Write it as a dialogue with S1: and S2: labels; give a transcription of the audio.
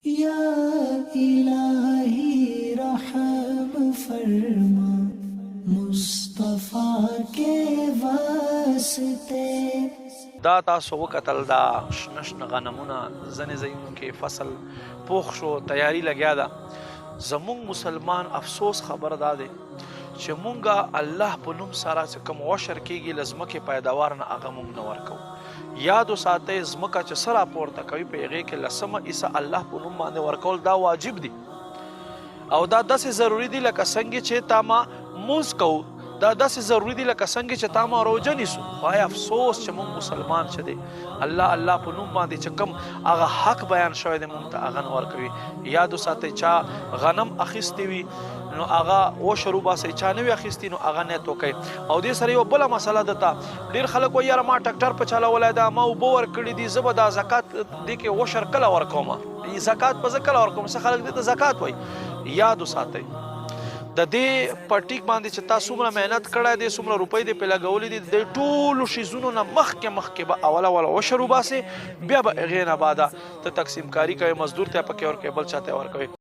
S1: या इलाही रहम फरमा मुस्तफा के वास्ते।
S2: دا تاسو وکتل دا شنه غنمونه ځنې ځایونو کې فصل پوخ شو تیاری لګیا ده. زمونږ مسلمان افسوس خبر دا دی چې مونږه الله په نوم سره چې کوم عشر کېږي له ځمکې پیداوار نه هغه مونږ نه ورکوو. یاد وساتئ ځمکه چې څه راپورته کوي په هغې کې لسمه حصه الله په نوم باندې ورکول دا واجب دي او دا داسې ضروري دي لکه څنګه چې تا ما مونځ کوو، دا داسې ضروري دي لکه څنګه چې تا ما روژه نیسو. خو افسوس چې مونږ مسلمان چې دی الله په نوم باندې چې کوم هغه حق بیان شوی دی مونږ ته هغه نه ورکوي. یاد وساتئ چا غنم اخیستی وي نو هغه عشر وباسئ، چا نه وي اخیستي نو هغه نیت وکئ. او دې سره یو بله مسله ده ته ډېر خلک وایي یاره ما ټکټر په چلولی ده، ما اوبه ورکړي دي، زه به دا زکات دې کې عشر کله ورکوم، زکات به زه کله ورکوم. څه خلک دې ته زکات وایي. یاد وساتئ د دې پټیک باندې چې تا څومره محنت کړی دی، څومره روپۍ دې پې لګولي دي، د ټولو شیزونو نه مخکې به اول عشر وباسې، بیا به هغې نه بعده ته تقسیم کاري کوې، مزدور ته یې پکې ورکوې، بل چا ته یې ورکوې.